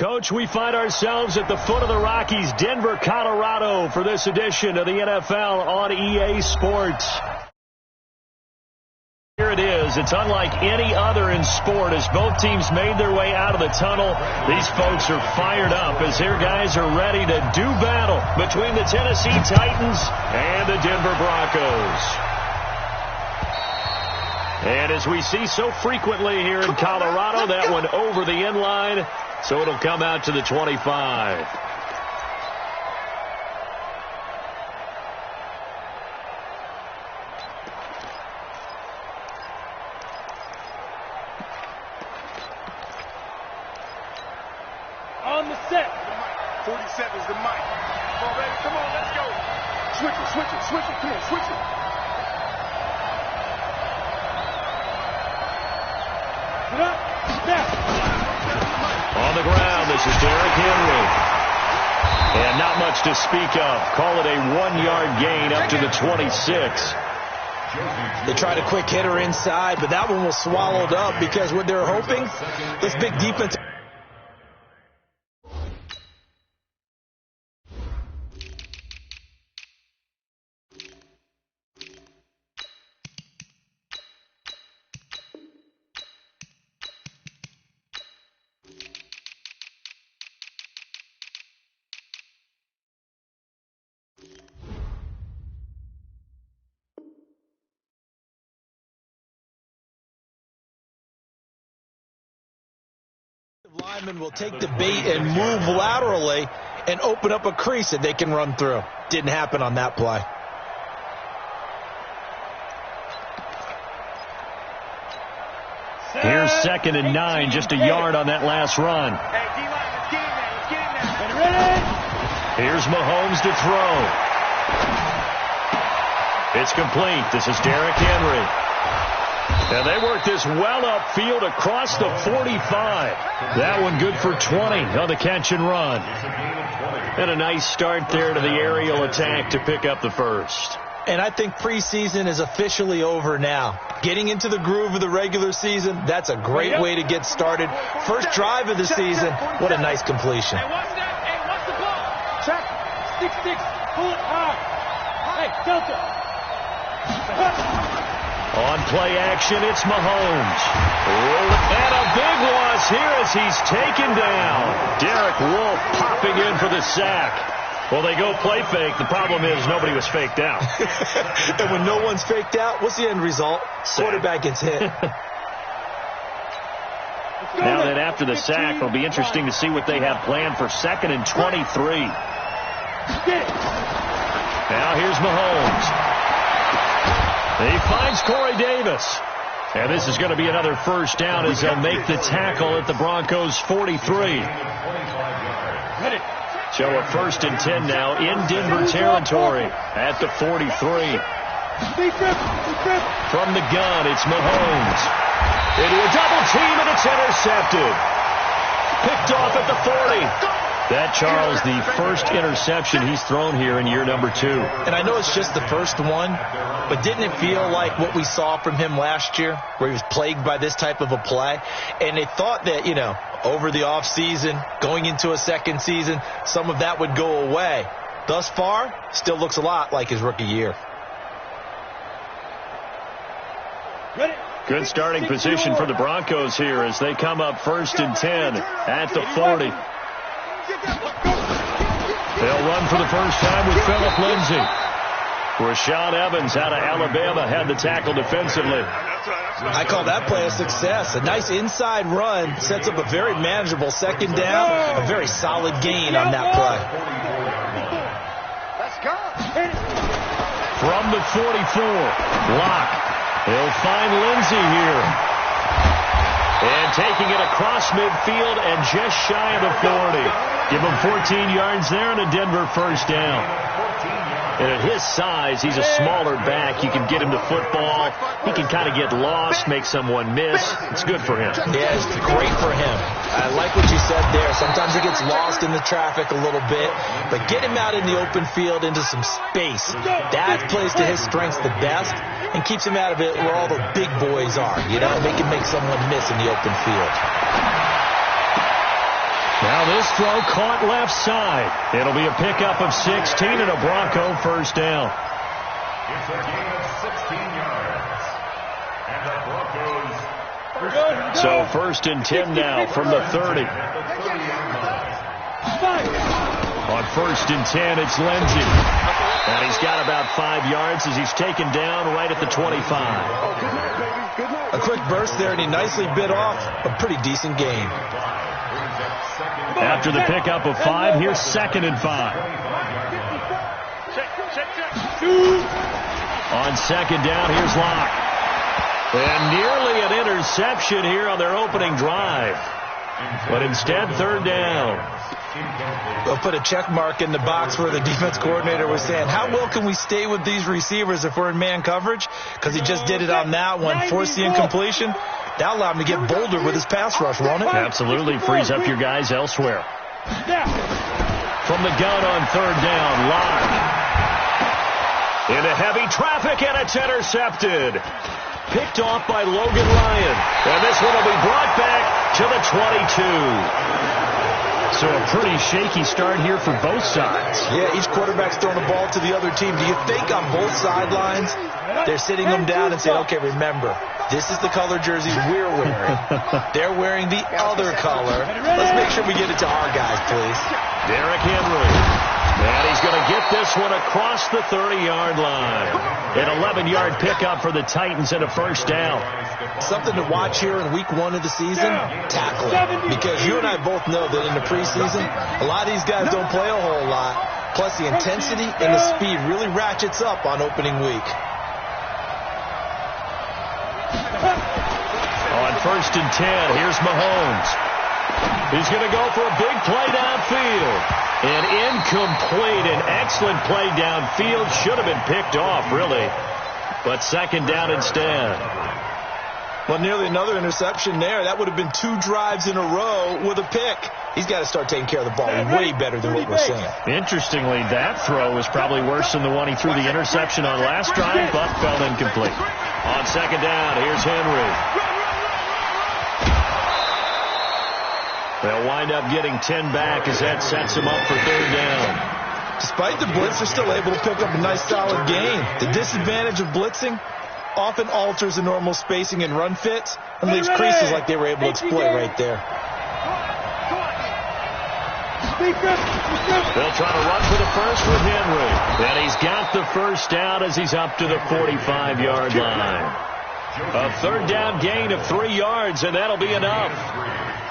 Coach, we find ourselves at the foot of the Rockies, Denver, Colorado, for this edition of the NFL on EA Sports. Here it is. It's unlike any other in sport as both teams made their way out of the tunnel. These folks are fired up as their guys are ready to do battle between the Tennessee Titans and the Denver Broncos. And as we see so frequently here in Colorado, that one over the end line, so it'll come out to the 25. On the set. 47's the mic. Come on, baby. Come on, let's go. Switch it, switch it, switch it. Come on, switch it. On the ground, this is Derrick Henry. And not much to speak of. Call it a 1-yard gain up to the 26. They tried a quick hitter inside, but that one was swallowed up because what they're hoping, this big defense. Linemen will take the bait and move laterally and open up a crease that they can run through. Didn't happen on that play. Here's 2nd and 9, just a yard on that last run. Here's Mahomes to throw. It's complete. This is Derrick Henry. And they work this well upfield across the 45. That one good for 20 on the catch and run. And a nice start there to the aerial attack to pick up the first. And I think preseason is officially over now. Getting into the groove of the regular season, that's a great way to get started. First drive of the season, what a nice completion. Hey, watch that. Hey, watch the ball. Check. 6-6. Pull it hard. Hey, Delta. On play action, it's Mahomes. And a big loss here as he's taken down. Derek Wolfe popping in for the sack. Well, they go play fake. The problem is nobody was faked out. And when no one's faked out, what's the end result? Quarterback gets hit. Now that after the sack, it'll be interesting to see what they have planned for 2nd and 23. Now here's Mahomes. He finds Corey Davis. And this is going to be another first down as they'll make the tackle at the Broncos 43. So a 1st and 10 now in Denver territory at the 43. From the gun, it's Mahomes. Into a double team, and it's intercepted. Picked off at the 40. That, Charles, the first interception he's thrown here in year number 2. And I know it's just the first one, but didn't it feel like what we saw from him last year, where he was plagued by this type of a play? And they thought that, you know, over the offseason, going into a second season, some of that would go away. Thus far, still looks a lot like his rookie year. Good starting position for the Broncos here as they come up 1st and 10 at the 40. They'll run for the first time with Phillip Lindsay. Rashaan Evans out of Alabama had the tackle defensively. I call that play a success. A nice inside run sets up a very manageable 2nd down. A very solid gain on that play. Let's go. From the 44, Locke. They'll find Lindsay here. And taking it across midfield and just shy of the 40. Give him 14 yards there and a Denver first down. And at his size, he's a smaller back. You can get him to football. He can kind of get lost, make someone miss. It's good for him. Yeah, it's great for him. I like what you said there. Sometimes he gets lost in the traffic a little bit, but get him out in the open field into some space. That plays to his strengths the best and keeps him out of it where all the big boys are. You know, they can make someone miss in the open field. Now this throw caught left side. It'll be a pickup of 16 and a Bronco first down. It's a gain of 16 yards. And the Broncos. So first and 10 now from the 30. On first and 10, it's Lindsey. And he's got about 5 yards as he's taken down right at the 25. A quick burst there, and he nicely bit off a pretty decent gain. After the pickup of 5, here's second and 5. On second down, here's Locke. And nearly an interception here on their opening drive. But instead, third down. They'll put a check mark in the box where the defense coordinator was saying, how well can we stay with these receivers if we're in man coverage? Because he just did it on that one, forced the incompletion. That allowed him to get bolder with his pass rush, won't it? Absolutely. Frees up your guys elsewhere. From the gun on third down, Locke. Into heavy traffic, and it's intercepted. Picked off by Logan Ryan. And this one will be brought back to the 22. So a pretty shaky start here for both sides. Yeah, each quarterback's throwing the ball to the other team. Do you think on both sidelines they're sitting them down and saying, okay, remember, this is the color jersey we're wearing. They're wearing the other color. Let's make sure we get it to our guys, please. Derrick Henry. And he's going to get this one across the 30-yard line. An 11-yard pickup for the Titans and a first down. Something to watch here in week 1 of the season, tackling. Because you and I both know that in the preseason, a lot of these guys don't play a whole lot. Plus the intensity and the speed really ratchets up on opening week. On first and 10, here's Mahomes. He's going to go for a big play downfield. An incomplete, an excellent play downfield. Should have been picked off, really. But second down instead. Well, nearly another interception there. That would have been 2 drives in a row with a pick. He's got to start taking care of the ball way better than what we're seeing. Interestingly, that throw was probably worse than the one he threw the interception on last drive, but fell incomplete. On second down, here's Henry. They'll wind up getting 10 back as that sets them up for third down. Despite the blitz, they're still able to pick up a nice solid gain. The disadvantage of blitzing often alters the normal spacing and run fits and leaves creases like they were able to exploit right there. They'll try to run for the first with Henry. And he's got the first down as he's up to the 45-yard line. A third down gain of 3 yards, and that'll be enough.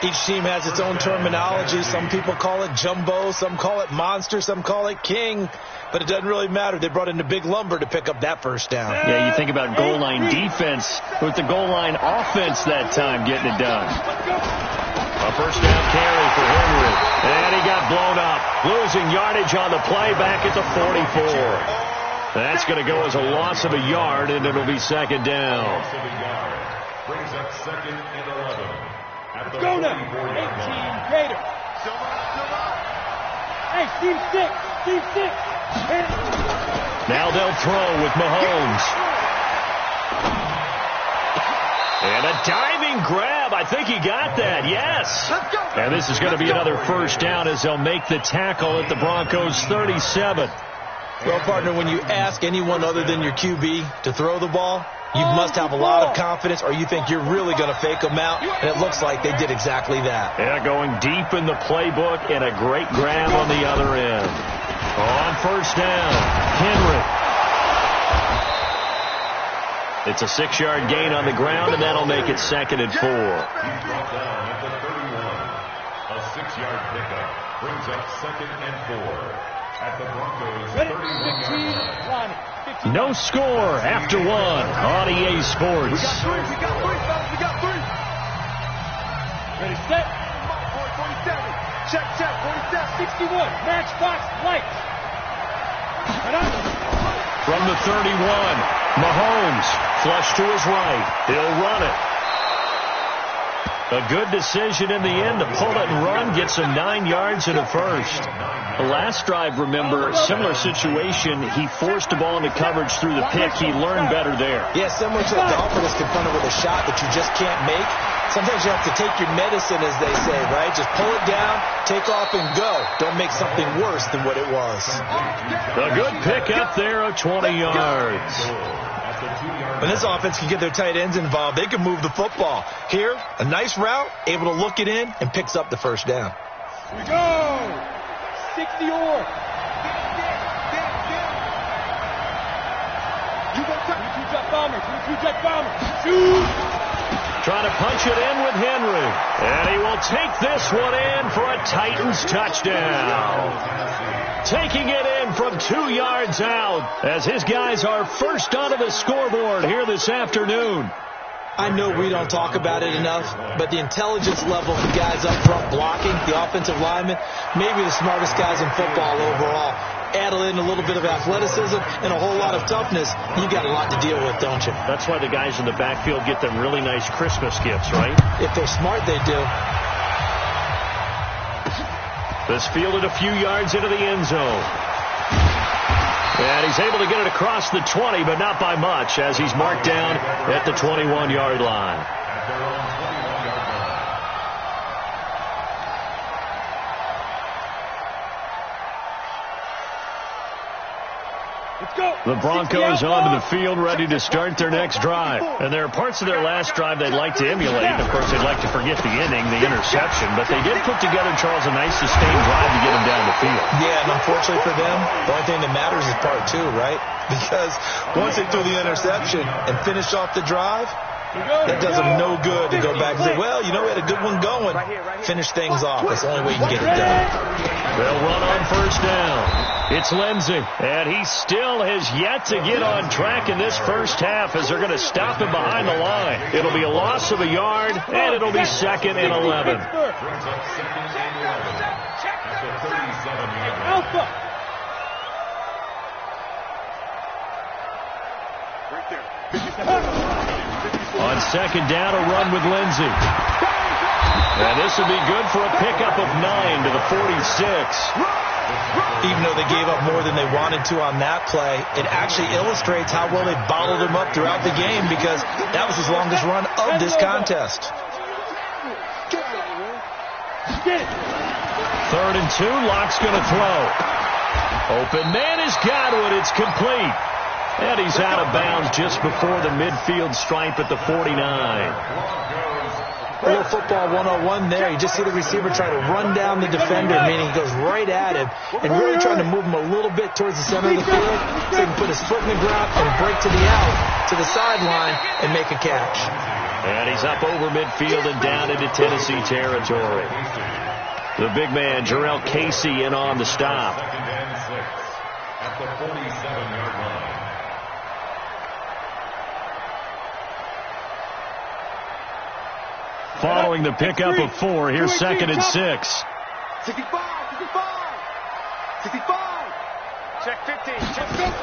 Each team has its own terminology. Some people call it jumbo, some call it monster, some call it king. But it doesn't really matter. They brought in the big lumber to pick up that first down. Yeah, you think about goal line defense with the goal line offense that time getting it done. A first down carry for Henry. And he got blown up. Losing yardage on the play back at the 44. That's going to go as a loss of a yard, and it'll be second down. Brings up second and 11. Let's go now. 18 Gator. Hey, team 6. Team 6. Now they'll throw with Mahomes. And a diving grab. I think he got that. Yes. And this is going to be another first down as they'll make the tackle at the Broncos 37. Well, partner, when you ask anyone other than your QB to throw the ball, you must have a lot of confidence, or you think you're really going to fake them out, and it looks like they did exactly that. Yeah, going deep in the playbook and a great grab on the other end. On first down, Henry. It's a 6-yard gain on the ground, and that'll make it second and 4. He's brought down at the 31. A 6-yard pickup brings up second and 4 at the Broncos 31-yard line. No score after 1 on EA Sports. We got 3, fellas. We got 3. Ready, set. 47. Check, 47. 61. Matchbox, lights. From the 31, Mahomes, flush to his right. He'll run it. A good decision in the end to pull it and run, get some 9 yards and a first. The last drive, remember, similar situation. He forced the ball into coverage through the pick. He learned better there. Yeah, similar to a golfer that's confronted with a shot that you just can't make. Sometimes you have to take your medicine, as they say, right? Just pull it down, take off, and go. Don't make something worse than what it was. A good pick up there of 20 yards. When this offense can get their tight ends involved, they can move the football. Here, a nice route, able to look it in, and picks up the first down. Here we go. 60-or. You go touch. 22-jet bomber. Shoot. Trying to punch it in with Henry. And he will take this one in for a Titans touchdown. Taking it in from 2 yards out as his guys are first onto the scoreboard here this afternoon. I know we don't talk about it enough, but the intelligence level of the guys up front blocking, the offensive linemen, maybe the smartest guys in football overall. Add in a little bit of athleticism and a whole lot of toughness, you got a lot to deal with, don't you? That's why the guys in the backfield get them really nice Christmas gifts, right? If they're smart, they do. This fielded a few yards into the end zone. And he's able to get it across the 20, but not by much, as he's marked down at the 21-yard line. The Broncos onto the field, ready to start their next drive. And there are parts of their last drive they'd like to emulate. Of course, they'd like to forget the inning, the interception. But they did put together, Charles, a nice sustained drive to get them down the field. Yeah, and unfortunately for them, the only thing that matters is part 2, right? Because once they threw the interception and finished off the drive, that does them no good to go back and say, well, you know, we had a good one going. Finish things off. That's the only way you can get it done. They'll run on first down. It's Lindsey, and he still has yet to get on track in this first half as they're going to stop him behind the line. It'll be a loss of a yard, and it'll be 2nd and 11. Alpha. On 2nd down, a run with Lindsey. And this will be good for a pickup of 9 to the 46. Even though they gave up more than they wanted to on that play, it actually illustrates how well they bottled him up throughout the game, because that was his longest run of this contest. 3rd and 2, Locke's going to throw. Open man has got it. It's complete. And he's out of bounds just before the midfield stripe at the 49. A little football 101 there. You just see the receiver trying to run down the defender, meaning he goes right at him, and really trying to move him a little bit towards the center of the field so he can put his foot in the ground and break to the out, to the sideline, and make a catch. And he's up over midfield and down into Tennessee territory. The big man, Jarrell Casey, in on the stop. 2nd and 6 at the 47-yard line. Following the pickup of 4, here's 2nd and 6. 65. Check 15. Check 15.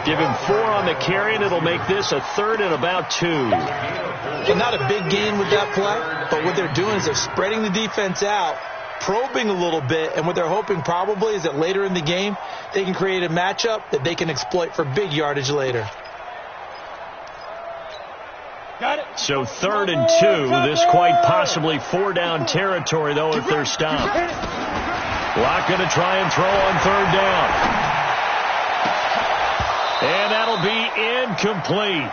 Give him 4 on the carry, and it'll make this a 3rd and about 2. Well, not a big gain with that play, but what they're doing is they're spreading the defense out, probing a little bit, and what they're hoping probably is that later in the game, they can create a matchup that they can exploit for big yardage later. So 3rd and 2, this quite possibly 4-down territory, though, if they're stopped. Locke going to try and throw on 3rd down. And that'll be incomplete.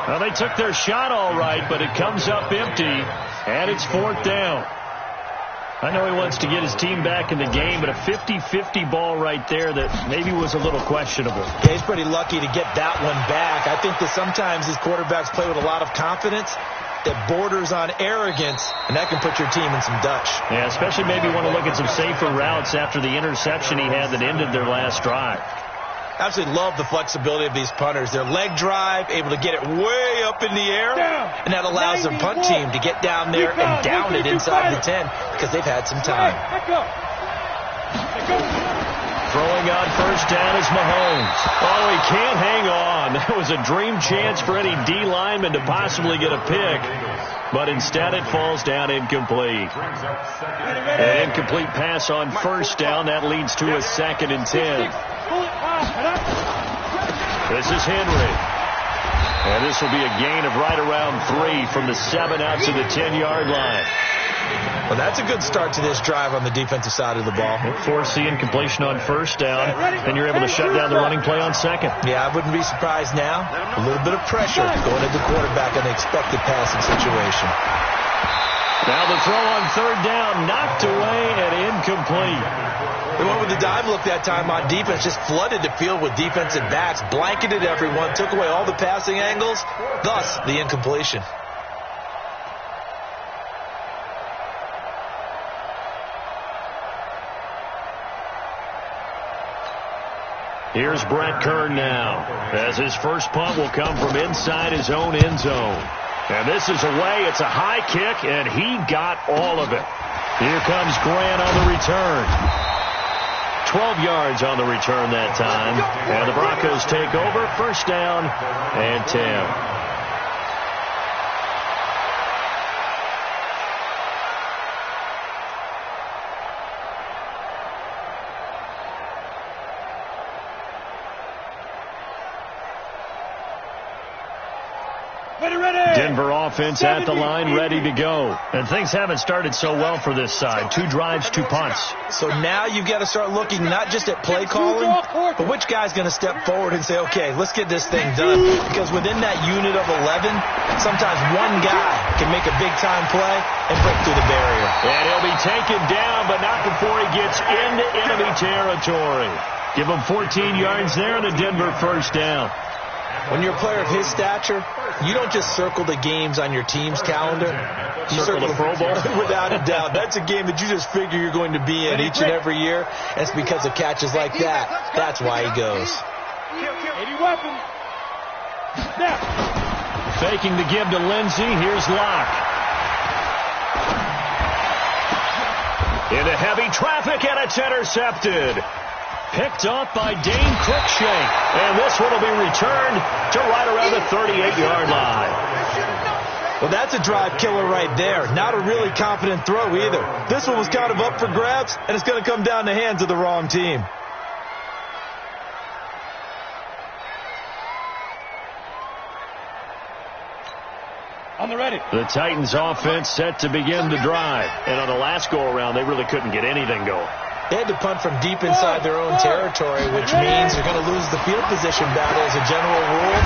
Well, they took their shot all right, but it comes up empty, and it's 4th down. I know he wants to get his team back in the game, but a 50-50 ball right there that maybe was a little questionable. Yeah, he's pretty lucky to get that one back. I think that sometimes these quarterbacks play with a lot of confidence that borders on arrogance, and that can put your team in some Dutch. Yeah, especially maybe want to look at some safer routes after the interception he had that ended their last drive. Absolutely love the flexibility of these punters. Their leg drive, able to get it way up in the air, and that allows their punt team to get down there and down it inside the 10 because they've had some time. Throwing on first down is Mahomes. Oh, he can't hang on. That was a dream chance for any D lineman to possibly get a pick. But instead it falls down incomplete. An incomplete pass on first down. That leads to a 2nd and 10. This is Henry. And this will be a gain of right around 3 from the 7 out to the 10-yard line. Well, that's a good start to this drive on the defensive side of the ball. Force the incompletion on first down, and you're able to shut down the running play on second. Yeah, I wouldn't be surprised now. A little bit of pressure going at the quarterback in an expected passing situation. Now the throw on third down, knocked away and incomplete. They went with the dime look that time on defense, just flooded the field with defensive backs, blanketed everyone, took away all the passing angles, thus the incompletion. Here's Brett Kern now, as his first punt will come from inside his own end zone. And this is away. It's a high kick, and he got all of it. Here comes Grant on the return. 12 yards on the return that time. And the Broncos take over, first down and 10. Denver offense at the line, ready to go. And things haven't started so well for this side. 2 drives, 2 punts. So now you've got to start looking not just at play calling, but which guy's going to step forward and say, okay, let's get this thing done. Because within that unit of 11, sometimes one guy can make a big-time play and break through the barrier. And he'll be taken down, but not before he gets into enemy territory. Give him 14 yards there and a Denver first down. When you're a player of his stature, you don't just circle the games on your team's calendar. You circle the Pro Bowl. Without a doubt. That's a game that you just figure you're going to be in each and every year. And it's because of catches like that. That's why he goes. Faking the give to Lindsey. Here's Locke. Into heavy traffic, and it's intercepted. Picked off by Dane Cruikshank. And this one will be returned to right around the 38-yard line. Well, that's a drive killer right there. Not a really confident throw either. This one was kind of up for grabs, and it's going to come down the hands of the wrong team. On the ready. The Titans offense set to begin the drive. And on the last go-around, they really couldn't get anything going. They had to punt from deep inside their own territory, which means they're going to lose the field position battle as a general rule.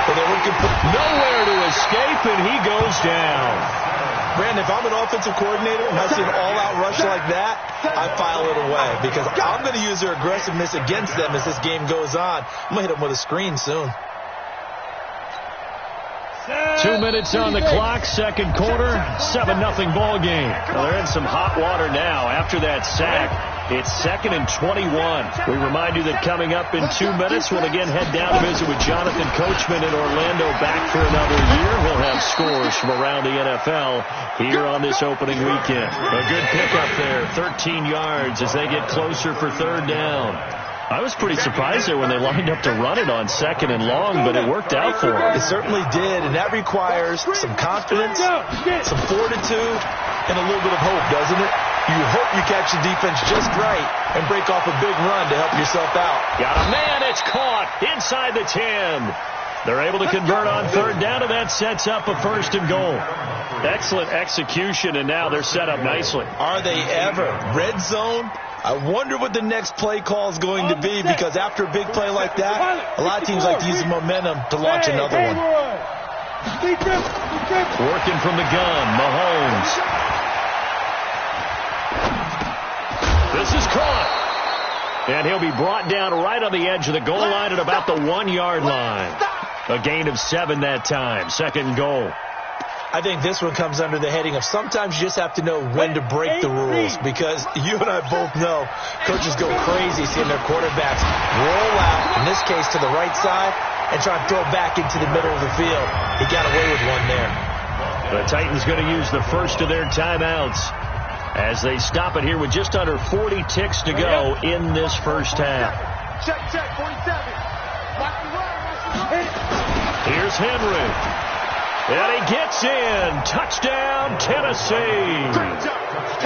But they're looking for nowhere to escape, and he goes down. Brandon, if I'm an offensive coordinator and I see an all-out rush like that, I file it away because I'm going to use their aggressiveness against them as this game goes on. I'm going to hit them with a screen soon. 2 minutes on the clock, second quarter, 7-0 ball game. Well, they're in some hot water now after that sack. It's 2nd and 21. We remind you that coming up in 2 minutes, we'll again head down to visit with Jonathan Coachman in Orlando, back for another year. He'll have scores from around the NFL here on this opening weekend. A good pickup there, 13 yards as they get closer for third down. I was pretty surprised there when they lined up to run it on 2nd and long, but it worked out for them. It certainly did, and that requires some confidence, some fortitude, and a little bit of hope, doesn't it? You hope you catch the defense just right and break off a big run to help yourself out. Got a man, it's caught inside the 10. They're able to convert on third down, and that sets up a 1st and goal. Excellent execution, and now they're set up nicely. Are they ever? Red zone? I wonder what the next play call is going to be, because after a big play like that, a lot of teams like to use the momentum to launch another one. Working from the gun, Mahomes. This is caught. And he'll be brought down right on the edge of the goal line at about the 1-yard line. A gain of 7 that time, 2nd and goal. I think this one comes under the heading of sometimes you just have to know when to break the rules, because you and I both know coaches go crazy seeing their quarterbacks roll out, in this case to the right side, and try to throw back into the middle of the field. He got away with one there. The Titans going to use the first of their timeouts as as they stop it here with just under 40 ticks to go in this first half. Check, 47. Watch the run. Here's Henry. And he gets in. Touchdown, Tennessee.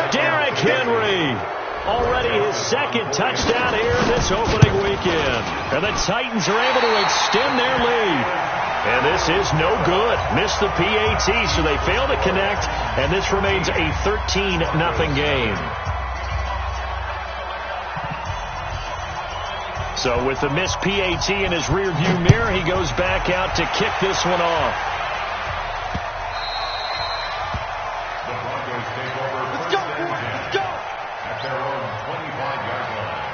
Derrick Henry. Already his second touchdown here this opening weekend. And the Titans are able to extend their lead. And this is no good. Missed the PAT, so they fail to connect. And this remains a 13-0 game. So with the missed PAT in his rearview mirror, he goes back out to kick this one off. The Broncos take over. Let's go, boys. Let's go. At their own 25-yard line.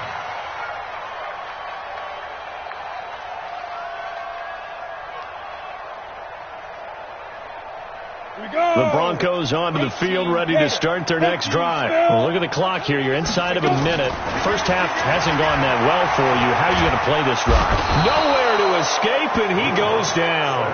The Broncos onto the field, ready to start their next drive. Well, look at the clock here. You're inside of a minute. First half hasn't gone that well for you. How are you going to play this drive? Nowhere to escape, and he goes down.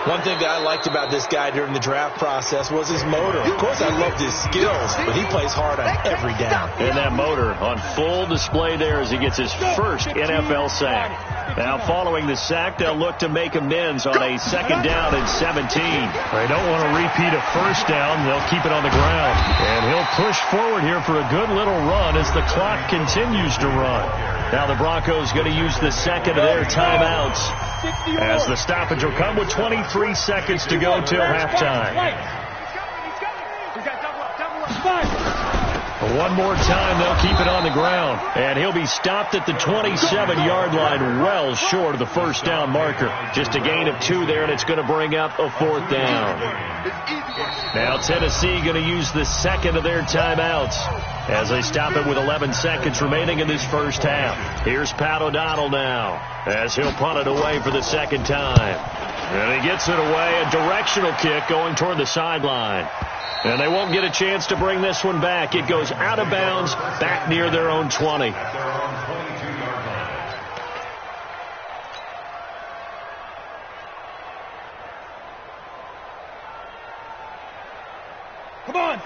One thing that I liked about this guy during the draft process was his motor. Of course, I loved his skills, but he plays hard on every down. And that motor on full display there as he gets his first NFL sack. Now, following the sack, they'll look to make amends on a second down and 17. They don't want to repeat a first down. They'll keep it on the ground. And he'll push forward here for a good little run as the clock continues to run. Now the Broncos going to use the second of their timeouts as the stoppage will come with 23 seconds to go till halftime. One more time, they'll keep it on the ground. And he'll be stopped at the 27-yard line, well short of the first down marker. Just a gain of 2 there, and it's going to bring up a fourth down. Now Tennessee going to use the second of their timeouts as they stop it with 11 seconds remaining in this first half. Here's Pat O'Donnell now as he'll punt it away for the second time. And he gets it away, a directional kick going toward the sideline. And they won't get a chance to bring this one back. It goes out of bounds back near their own 20.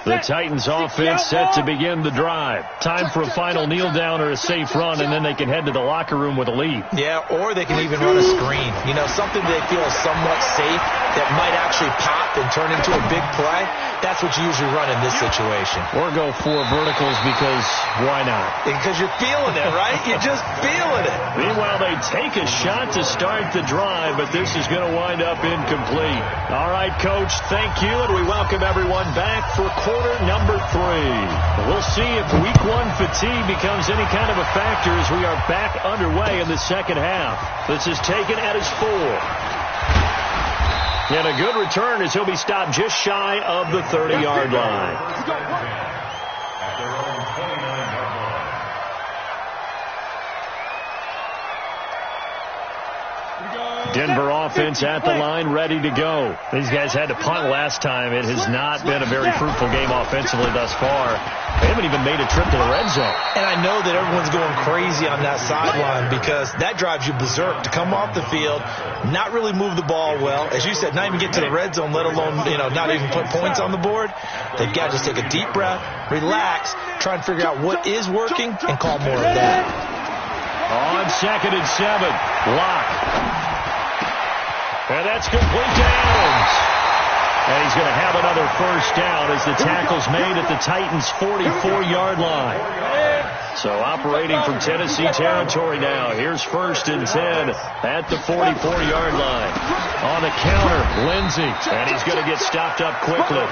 The Titans offense set to begin the drive. Time for a final kneel down or a safe run, and then they can head to the locker room with a lead. Yeah, or they can even run a screen. You know, something they feel is somewhat safe that might actually pop and turn into a big play. That's what you usually run in this situation. Or go 4 verticals because why not? Because you're feeling it, right? You're just feeling it. Meanwhile, they take a shot to start the drive, but this is going to wind up incomplete. All right, Coach, thank you, and we welcome everyone back for quarter number 3. We'll see if week 1 fatigue becomes any kind of a factor as we are back underway in the second half. This is taken at his 4. And a good return as he'll be stopped just shy of the 30-yard line. At their own 29-yard line. Denver offense at the line, ready to go. These guys had to punt last time. It has not been a very fruitful game offensively thus far. They haven't even made a trip to the red zone. And I know that everyone's going crazy on that sideline because that drives you berserk to come off the field, not really move the ball well. As you said, not even get to the red zone, let alone, not even put points on the board. They've got to just take a deep breath, relax, try and figure out what is working, and call more of that. On second and 7, Lock. And that's complete to Adams. And he's going to have another first down as the tackle's made at the Titans' 44-yard line. So operating from Tennessee territory now. Here's first and 10 at the 44-yard line. On the counter, Lindsey. And he's going to get stopped up quickly.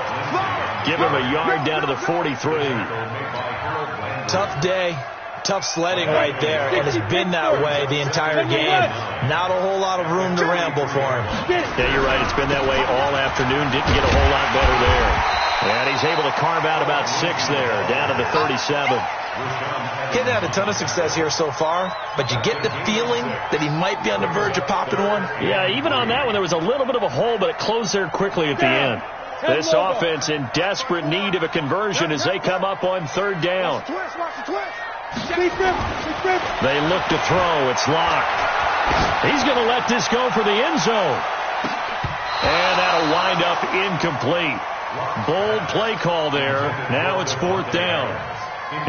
Give him a yard down to the 43. Tough day. Tough sledding right there, and it's been that way the entire game. Not a whole lot of room to ramble for him. Yeah, you're right. It's been that way all afternoon. Didn't get a whole lot better there. And he's able to carve out about 6 there, down to the 37. He's had a ton of success here so far, but you get the feeling that he might be on the verge of popping one. Yeah, even on that one, there was a little bit of a hole, but it closed there quickly at the end. This offense in desperate need of a conversion as they come up on third down. They look to throw. It's Locke. He's going to let this go for the end zone. And that'll wind up incomplete. Bold play call there. Now it's 4th down.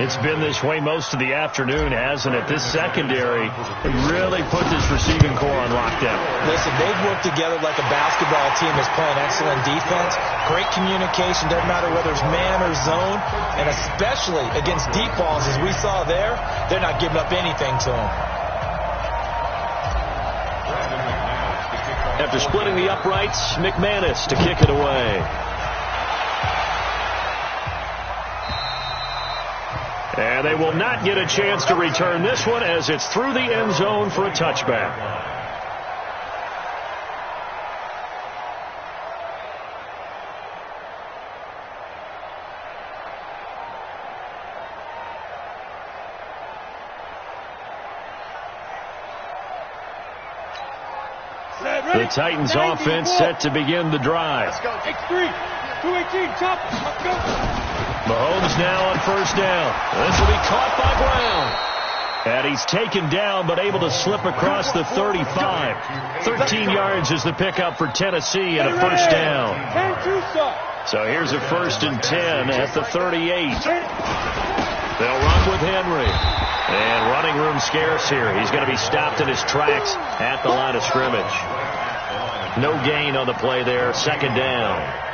It's been this way most of the afternoon, hasn't it? This secondary really put this receiving core on lockdown. Listen, they've worked together like a basketball team that's playing excellent defense. Great communication, doesn't matter whether it's man or zone, and especially against deep balls, as we saw there, they're not giving up anything to them. After splitting the uprights, McManus to kick it away. And they will not get a chance to return this one as it's through the end zone for a touchback. The Titans offense set to begin the drive. X3, 218, chop, let's go. Mahomes now on 1st down. This will be caught by Brown. And he's taken down but able to slip across the 35. 13 yards is the pickup for Tennessee and a 1st down. So here's a 1st and 10 at the 38. They'll run with Henry. And running room scarce here. He's going to be stopped in his tracks at the line of scrimmage. No gain on the play there. 2nd down.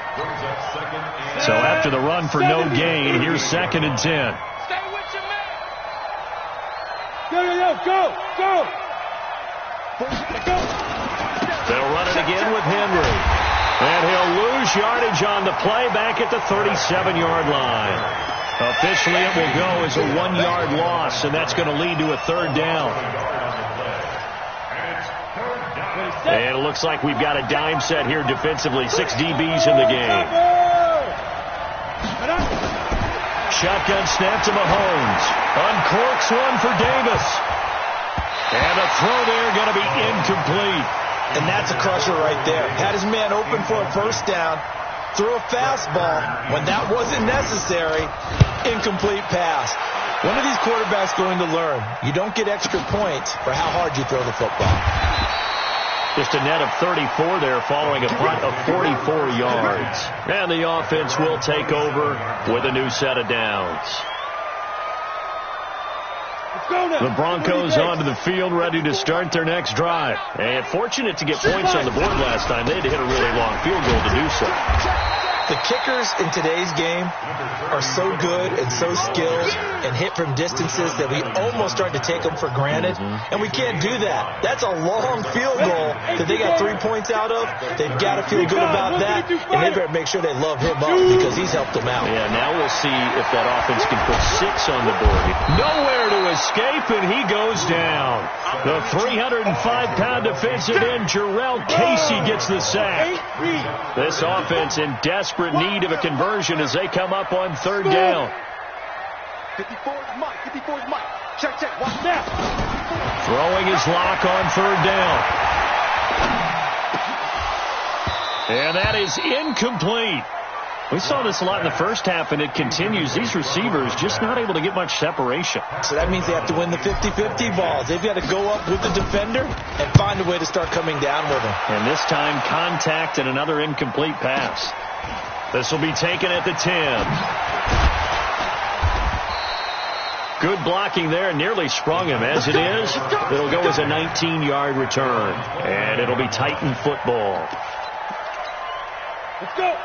So after the run for no gain, here's 2nd and 10. Stay with your man. Go. They'll run it again with Henry. And he'll lose yardage on the play back at the 37-yard line. Officially, it will go as a 1-yard loss, and that's going to lead to a 3rd down. And it looks like we've got a dime set here defensively. 6 DBs in the game. Shotgun snap to Mahomes. Uncorks one for Davis. And a throw there going to be incomplete. And that's a crusher right there. Had his man open for a 1st down. Threw a fastball when that wasn't necessary. Incomplete pass. When are these quarterbacks going to learn? You don't get extra points for how hard you throw the football. Just a net of 34 there following a punt of 44 yards. And the offense will take over with a new set of downs. The Broncos onto the field ready to start their next drive. And fortunate to get points on the board last time. They had to hit a really long field goal to do so. The kickers in today's game are so good and so skilled and hit from distances that we almost start to take them for granted. And we can't do that. That's a long field goal that they got 3 points out of. They've got to feel good about that. And they better make sure they love him up because he's helped them out. Yeah, now we'll see if that offense can put 6 on the board. Nowhere to escape, and he goes down. The 305-pound defensive end, Jarrell Casey, gets the sack. This offense in desperate need of a conversion as they come up on 3rd down. 54 is Mike. Check. Watch that. Throwing his lock on 3rd down. And that is incomplete. We saw this a lot in the first half, and it continues. These receivers just not able to get much separation. So that means they have to win the 50-50 balls. They've got to go up with the defender and find a way to start coming down with him. And this time, contact and another incomplete pass. This will be taken at the 10. Good blocking there, nearly sprung him. As it is, it'll go as a 19-yard return. And it'll be Titan football.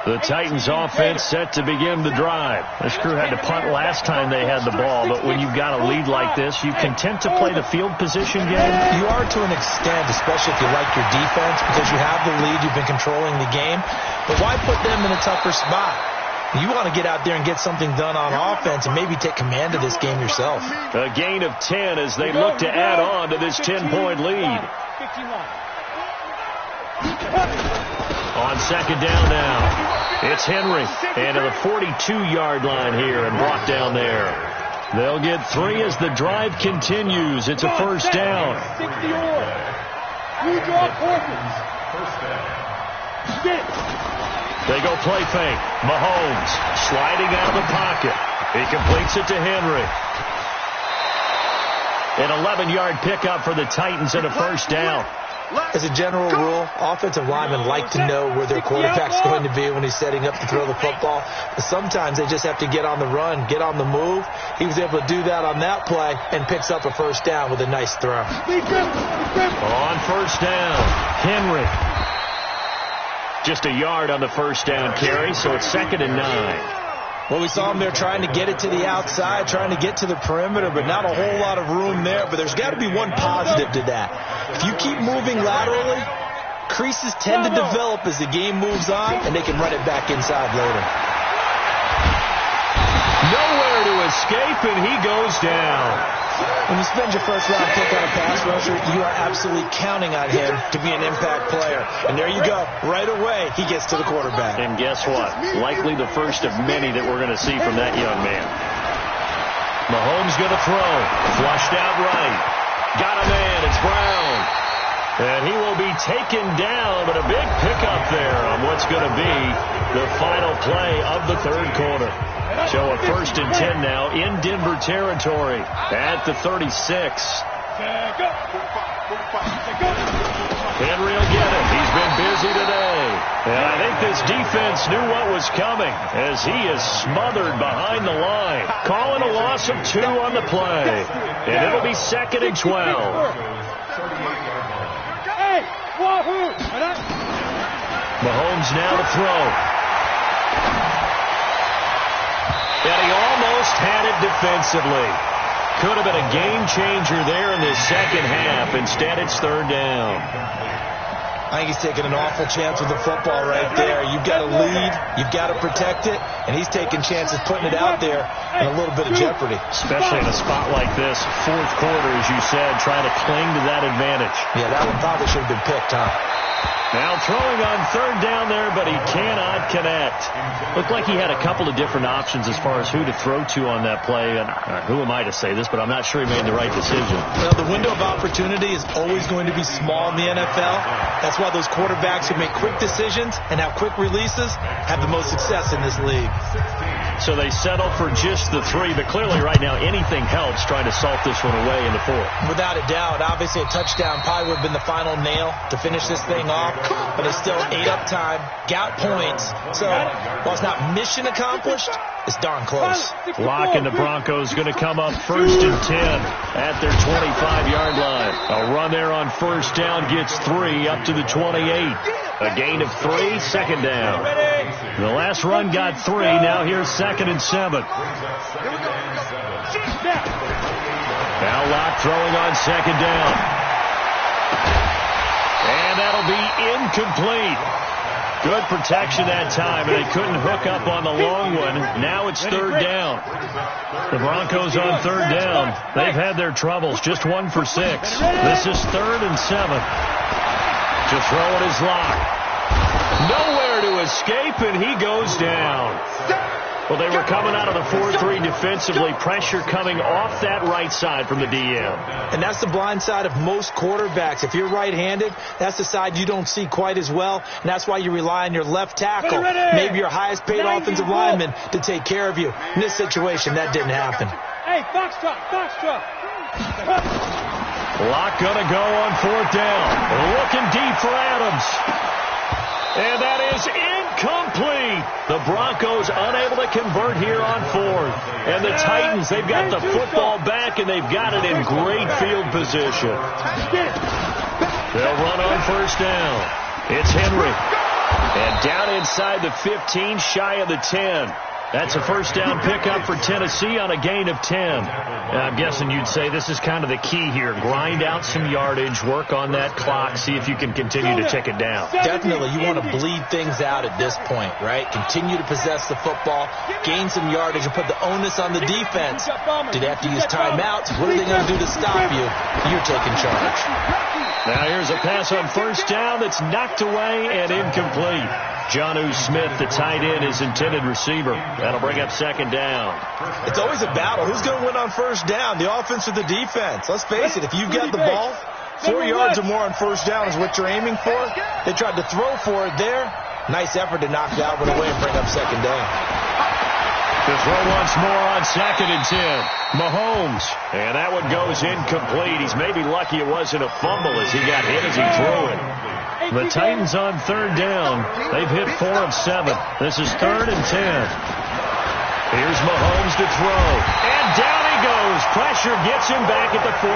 The Titans offense set to begin the drive. This crew had to punt last time they had the ball, but when you've got a lead like this, you content to play the field position game? You are to an extent, especially if you like your defense, because you have the lead, you've been controlling the game. But why put them in a tougher spot? You want to get out there and get something done on offense and maybe take command of this game yourself. A gain of 10 as they look to add on to this 10-point lead. On 2nd down now, it's Henry, and to the 42-yard line here and brought down there. They'll get 3 as the drive continues. It's a 1st down. They go play fake. Mahomes sliding out of the pocket. He completes it to Henry. An 11-yard pickup for the Titans and a 1st down. As a general rule, offensive linemen like to know where their quarterback's going to be when he's setting up to throw the football. But sometimes they just have to get on the run, get on the move. He was able to do that on that play and picks up a first down with a nice throw. On first down, Henry. Just a yard on the first down carry, so it's 2nd and 9. Well, we saw him there trying to get it to the outside, trying to get to the perimeter, but not a whole lot of room there. But there's got to be one positive to that. If you keep moving laterally, creases tend to develop as the game moves on, and they can run it back inside later. Nowhere to escape, and he goes down. When you spend your first-round pick on a pass rusher, you are absolutely counting on him to be an impact player. And there you go. Right away, he gets to the quarterback. And guess what? Likely the first of many that we're going to see from that young man. Mahomes going to throw. Flushed out right. Got a man. It's Brown. And he will be taken down, but a big pickup there on what's going to be the final play of the third quarter. So a 1st and 10 now in Denver territory at the 36. Henry will get it. He's been busy today. And I think this defense knew what was coming as he is smothered behind the line. Calling a loss of 2 on the play. And it'll be 2nd and 12. Mahomes now to throw. And he almost had it defensively. Could have been a game changer there in the second half. Instead, it's 3rd down. I think he's taking an awful chance with the football right there. You've got to lead. You've got to protect it. And he's taking chances putting it out there in a little bit of jeopardy. Especially in a spot like this, 4th quarter, as you said, trying to cling to that advantage. Yeah, that one probably should have been picked, huh? Now throwing on 3rd down there, but he cannot connect. Looked like he had a couple of different options as far as who to throw to on that play. And who am I to say this, but I'm not sure he made the right decision. Well, the window of opportunity is always going to be small in the NFL. That's why those quarterbacks who make quick decisions and have quick releases have the most success in this league. So they settle for just the 3, but clearly right now anything helps trying to salt this one away in the 4th. Without a doubt, obviously a touchdown probably would have been the final nail to finish this thing off, but they still ate up time, got points. So while it's not mission accomplished, it's darn close. Lock and the Broncos going to come up 1st and 10 at their 25-yard line. A run there on 1st down gets 3 up to the 28. A gain of 3, 2nd down. The last run got 3. Now here's 2nd and 7. Now Locke throwing on 2nd down. And that'll be incomplete. Good protection that time, and they couldn't hook up on the long one. Now it's 3rd down. The Broncos on 3rd down. They've had their troubles. Just 1 for 6. This is 3rd and 7. To throw it is Locke. Nowhere to escape, and he goes down. Well, they were coming out of the 4-3 defensively. Pressure coming off that right side from the DM. And that's the blind side of most quarterbacks. If you're right-handed, that's the side you don't see quite as well. And that's why you rely on your left tackle, maybe your highest-paid offensive lineman, to take care of you. In this situation, that didn't happen. Hey, Foxtrot. Locke going to go on 4th down. Looking deep for Adams. And that is incomplete. The Broncos unable to convert here on 4th. And the Titans, they've got the football back, and they've got it in great field position. They'll run on 1st down. It's Henry. And down inside the 15, shy of the 10. That's a 1st down pickup for Tennessee on a gain of 10. And I'm guessing you'd say this is kind of the key here. Grind out some yardage, work on that clock, see if you can continue to tick it down. Definitely, you want to bleed things out at this point, right? Continue to possess the football, gain some yardage, and put the onus on the defense. Did they have to use timeouts? What are they going to do to stop you? You're taking charge. Now here's a pass on 1st down that's knocked away and incomplete. Jonnu Smith, the tight end, his intended receiver. That'll bring up 2nd down. It's always a battle. Who's going to win on 1st down, the offense or the defense? Let's face it, if you've got the ball, 4 yards or more on 1st down is what you're aiming for. They tried to throw for it there. Nice effort to knock that one away and bring up 2nd down. To throw once more on 2nd and 10. Mahomes. And that one goes incomplete. He's maybe lucky it wasn't a fumble as he got hit as he threw it. The Titans on 3rd down. They've hit 4 of 7. This is 3rd and 10. Here's Mahomes to throw. And down he goes. Pressure gets him back at the 14.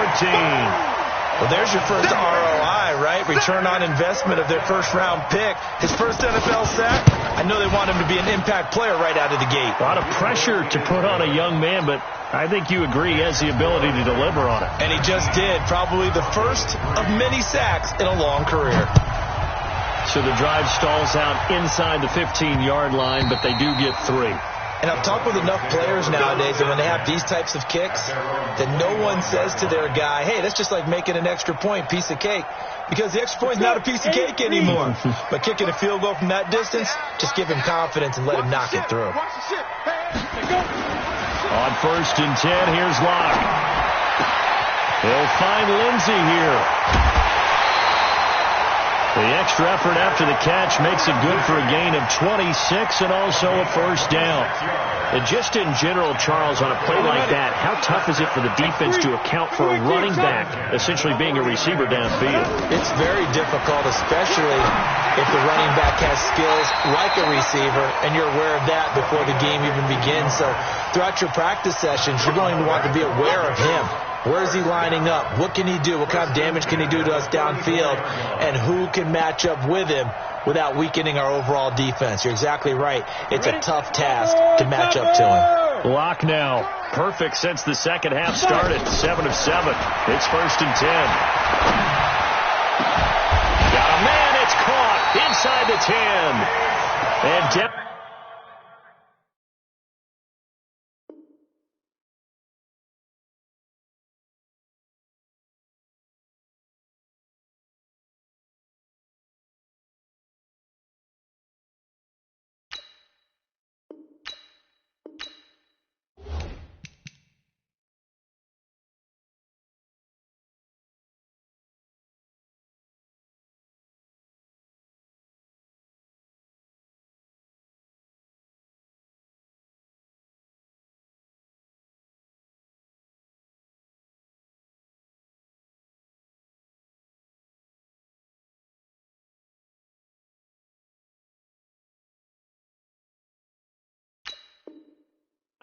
Well, there's your first ROI, right? Return on investment of their first-round pick. His first NFL sack. I know they want him to be an impact player right out of the gate. A lot of pressure to put on a young man, but I think you agree he has the ability to deliver on it. And he just did. Probably the first of many sacks in a long career. So the drive stalls out inside the 15-yard line, but they do get 3. And I've talked with enough players nowadays that when they have these types of kicks, that no one says to their guy, hey, that's just like making an extra point, piece of cake. Because the extra point is not a piece of cake anymore. But kicking a field goal from that distance, just give him confidence and let him knock it through. On 1st and 10, here's Locke. He'll find Lindsey here. The extra effort after the catch makes it good for a gain of 26 and also a first down. And just in general, Charles, on a play like that, how tough is it for the defense to account for a running back essentially being a receiver downfield? It's very difficult, especially if the running back has skills like a receiver, and you're aware of that before the game even begins. So throughout your practice sessions, you're going to want to be aware of him. Where is he lining up? What can he do? What kind of damage can he do to us downfield? And who can match up with him without weakening our overall defense? You're exactly right. It's a tough task to match up to him. Lock now. Perfect since the second half started. 7 of 7. It's 1st and 10. Got a man. It's caught inside the 10.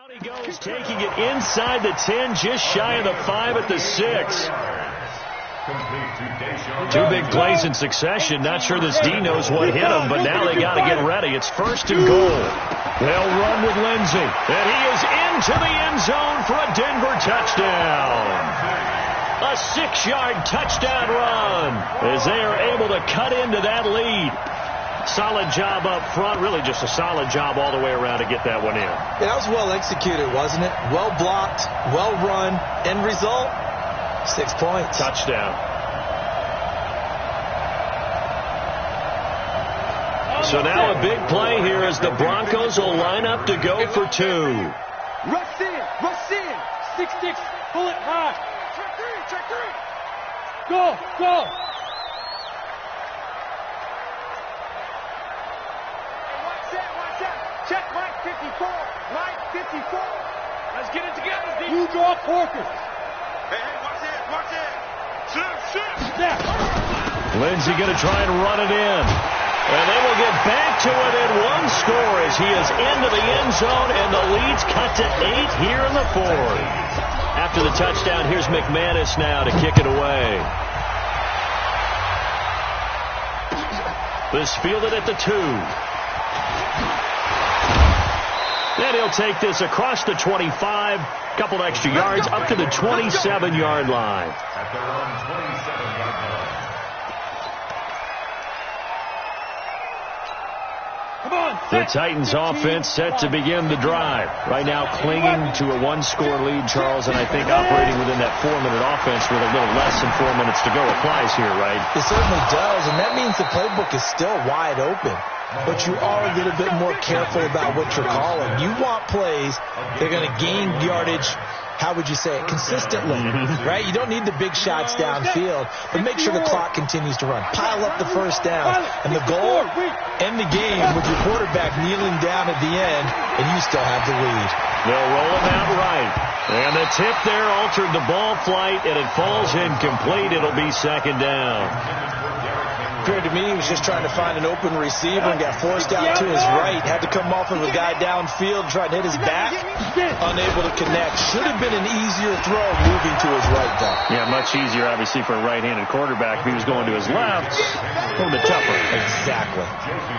And he goes, taking it inside the 10, just shy of the 5 at the 6. 2 big plays in succession. Not sure this D knows what hit him, but now they got to get ready. It's 1st and goal. They'll run with Lindsey, and he is into the end zone for a Denver touchdown. A 6-yard touchdown run as they are able to cut into that lead. Solid job up front, really just a solid job all the way around to get that one in. Yeah, that was well executed, wasn't it? Well blocked, well run, end result, 6 points. Touchdown. So now a big play here as the Broncos will line up to go for 2. Rush in, 6-6, pull it high. Check 3. Go. Check Mike 54. Let's get it together, D. You draw Corker. Hey, watch it. Snap. Lindsey going to try and run it in. And they will get back to within 1 score as he is into the end zone, and the lead's cut to 8 here in the 4th. After the touchdown, here's McManus now to kick it away. This fielded at the 2. Then he'll take this across the 25, couple extra yards, up to the 27-yard line. At their own 27-yard line. The Titans offense set to begin the drive. Right now clinging to a 1-score lead, Charles, and I think operating within that 4-minute offense with a little less than 4 minutes to go applies here, right? It certainly does, and that means the playbook is still wide open. But you are a little bit more careful about what you're calling. You want plays that are going to gain yardage how would you say it, consistently, right? You don't need the big shots downfield, but make sure the clock continues to run. Pile up the first down. And the goal, end the game with your quarterback kneeling down at the end, and you still have the lead. They'll roll him out right. And the tip there altered the ball flight, and it falls incomplete. It'll be second down. Appeared to me he was just trying to find an open receiver and got forced out to his right. Had to come off of a guy downfield, try to hit his back. Unable to connect. Should have been an easier throw moving to his right, though. Yeah, much easier, obviously, for a right-handed quarterback. If he was going to his left, a little bit tougher. Exactly.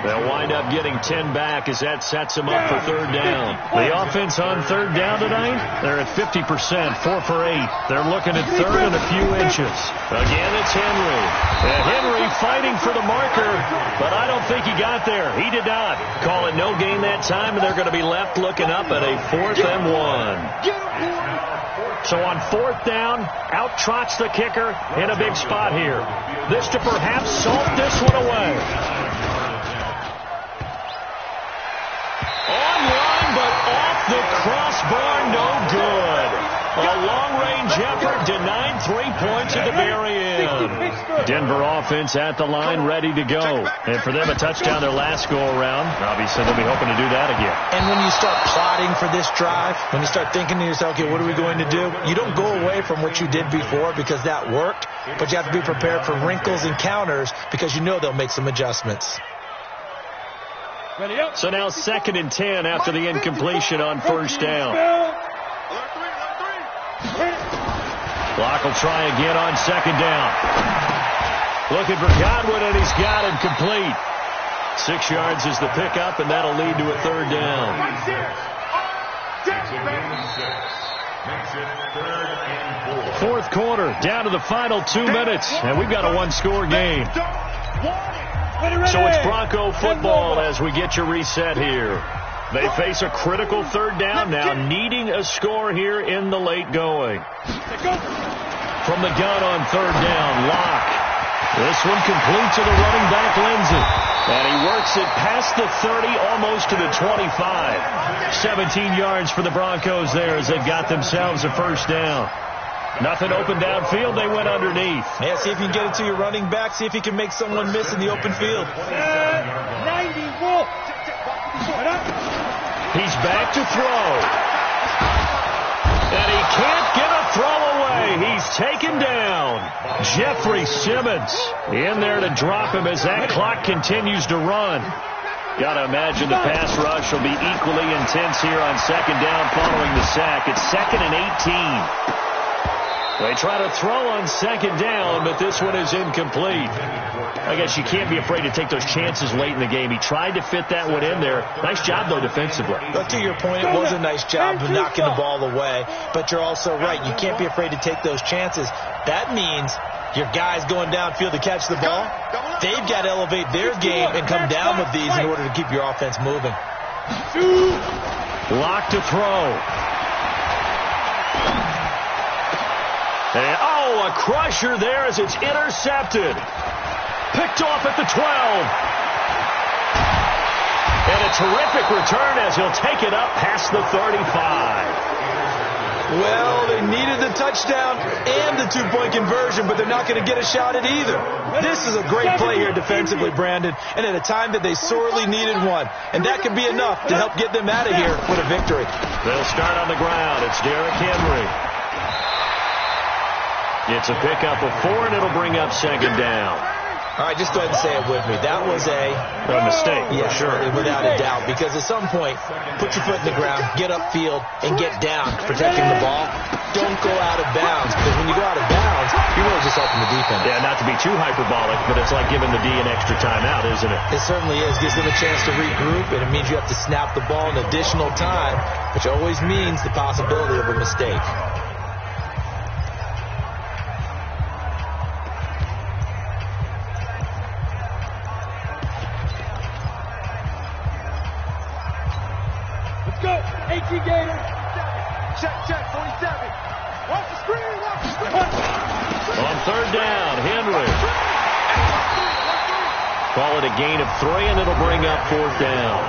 They'll wind up getting 10 back as that sets them up for third down. The offense on third down tonight, they're at 50%, 4 for 8. They're looking at third and a few inches. Again, it's Henry. And Henry fighting for the marker, but I don't think he got there. He did not. Call it no gain that time, and they're going to be left looking up at a 4th and 1. So on 4th down, out trots the kicker in a big spot here. This to perhaps salt this one away. Online, but off the crossbar, no good. A long-range effort denied 3 points at the very end. Denver offense at the line, ready to go. And for them, a touchdown their last go-around. Obviously, they'll be hoping to do that again. And when you start plotting for this drive, when you start thinking to yourself, okay, what are we going to do? You don't go away from what you did before because that worked, but you have to be prepared for wrinkles and counters because you know they'll make some adjustments. So now 2nd and 10 after the incompletion on first down. Block will try again on 2nd down. Looking for Godwin, and he's got him complete. 6 yards is the pickup, and that'll lead to a third down. Fourth quarter, down to the final 2 minutes, and we've got a one-score game. So it's Bronco football as we get you reset here. They face a critical third down now, needing a score here in the late going. From the gun on third down, Locke. This one complete to the running back, Lindsey. And he works it past the 30, almost to the 25. 17 yards for the Broncos there as they got themselves a first down. Nothing open downfield. They went underneath. Yeah, see if you can get it to your running back. See if you can make someone miss in the open field. 94. He's back to throw. And he can't get a throw away. He's taken down. Jeffrey Simmons in there to drop him as that clock continues to run. Got to imagine the pass rush will be equally intense here on 2nd down following the sack. It's 2nd and 18. They try to throw on 2nd down, but this one is incomplete. I guess you can't be afraid to take those chances late in the game. He tried to fit that one in there. Nice job, though, defensively. But to your point, it was a nice job of knocking the ball away. But you're also right. You can't be afraid to take those chances. That means your guys going downfield to catch the ball, they've got to elevate their game and come down with these in order to keep your offense moving. Lock to throw. And, a crusher there as it's intercepted. Picked off at the 12. And a terrific return as he'll take it up past the 35. Well, they needed the touchdown and the two-point conversion, but they're not going to get a shot at either. This is a great play here defensively, Brandon, and at a time that they sorely needed one. And that could be enough to help get them out of here with a victory. They'll start on the ground. It's Derrick Henry. It's a pickup of 4, and it'll bring up 2nd down. All right, just go ahead and say it with me. That was a mistake. Yeah, sure, without a doubt. Because at some point, put your foot in the ground, get upfield, and get down, protecting the ball. Don't go out of bounds, because when you go out of bounds, you're really just helping the defense. Yeah, not to be too hyperbolic, but it's like giving the D an extra timeout, isn't it? It certainly is. Gives them a chance to regroup, and it means you have to snap the ball in additional time, which always means the possibility of a mistake. Go, 18 Gator. Check, 47. Watch the screen, watch the screen. On third down, Henry. Call it a gain of 3, and it'll bring up 4th down.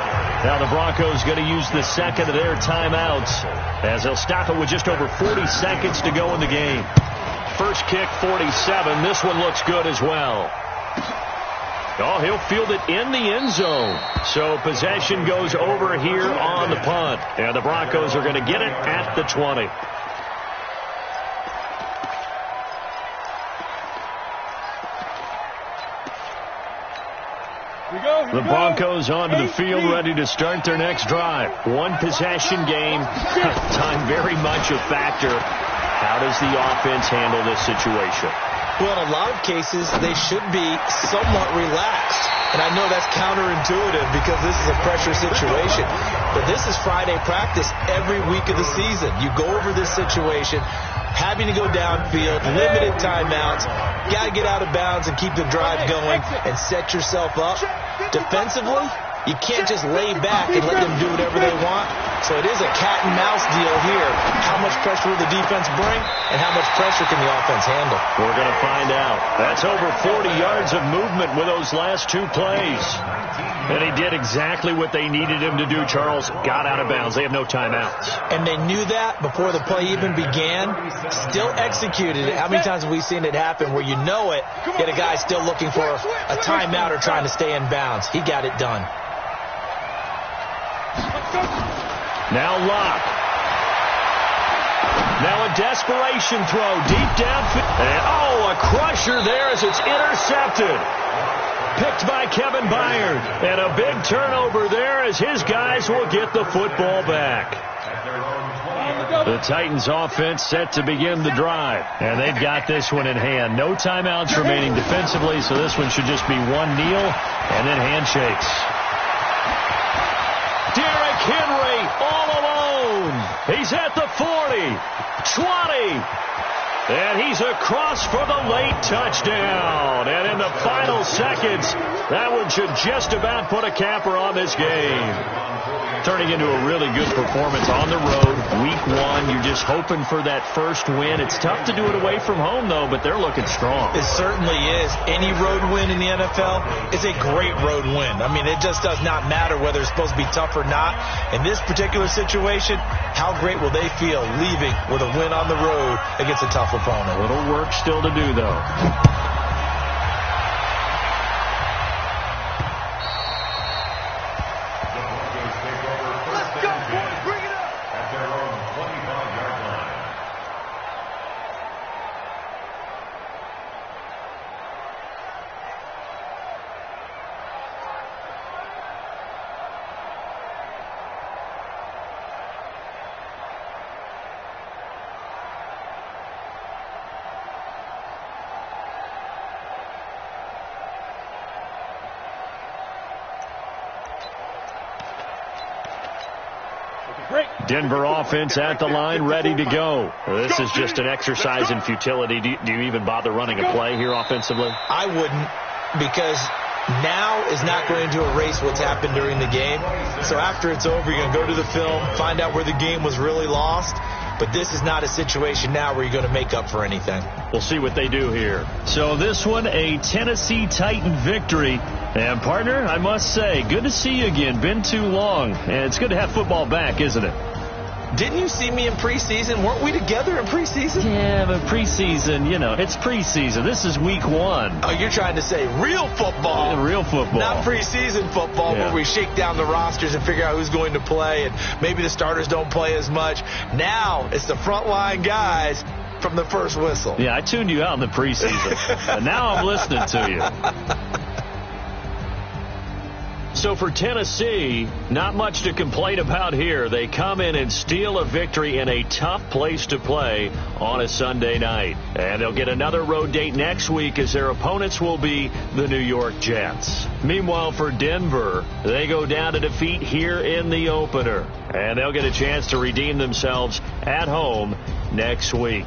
Now the Broncos going to use the second of their timeouts as they'll stop it with just over 40 seconds to go in the game. First kick, 47. This one looks good as well. Oh, he'll field it in the end zone. So possession goes over here on the punt. And the Broncos are going to get it at the 20. The Broncos onto the field, ready to start their next drive. One possession game. Time very much a factor. How does the offense handle this situation? Well, in a lot of cases, they should be somewhat relaxed. And I know that's counterintuitive because this is a pressure situation. But this is Friday practice every week of the season. You go over this situation, having to go downfield, limited timeouts, got to get out of bounds and keep the drive going and set yourself up. Defensively, you can't just lay back and let them do whatever they want. So it is a cat and mouse deal here. How much pressure will the defense bring and how much pressure can the offense handle? We're going to find out. That's over 40 yards of movement with those last two plays. And he did exactly what they needed him to do, Charles. Got out of bounds. They have no timeouts. And they knew that before the play even began. Still executed it. How many times have we seen it happen where you know it, yet a guy's still looking for a timeout or trying to stay in bounds? He got it done. Now Locke. Now a desperation throw deep downfield. And, a crusher there as it's intercepted. Picked by Kevin Byard. And a big turnover there as his guys will get the football back. The Titans offense set to begin the drive. And they've got this one in hand. No timeouts remaining defensively, so this one should just be one kneel and then handshakes. Derrick Henry all alone. He's at the 40, 20. And he's across for the late touchdown. And in the final seconds, that one should just about put a capper on this game. Turning into a really good performance on the road. Week 1, you're just hoping for that first win. It's tough to do it away from home, though, but they're looking strong. It certainly is. Any road win in the NFL is a great road win. I mean, it just does not matter whether it's supposed to be tough or not. In this particular situation, how great will they feel leaving with a win on the road against a tough opponent? A little work still to do, though. Denver offense at the line, ready to go. This is just an exercise in futility. Do you even bother running a play here offensively? I wouldn't, because now is not going to erase what's happened during the game. So after it's over, you're going to go to the film, find out where the game was really lost. But this is not a situation now where you're going to make up for anything. We'll see what they do here. So this one, a Tennessee Titan victory. And, partner, I must say, good to see you again. Been too long. And it's good to have football back, isn't it? Didn't you see me in preseason? Weren't we together in preseason? Yeah, but preseason, it's preseason. This is week 1. Oh, you're trying to say real football. Yeah, real football. Not preseason football where we shake down the rosters and figure out who's going to play, and maybe the starters don't play as much. Now it's the frontline guys from the first whistle. Yeah, I tuned you out in the preseason. And now I'm listening to you. So for Tennessee, not much to complain about here. They come in and steal a victory in a tough place to play on a Sunday night. And they'll get another road date next week as their opponents will be the New York Jets. Meanwhile, for Denver, they go down to defeat here in the opener. And they'll get a chance to redeem themselves at home next week.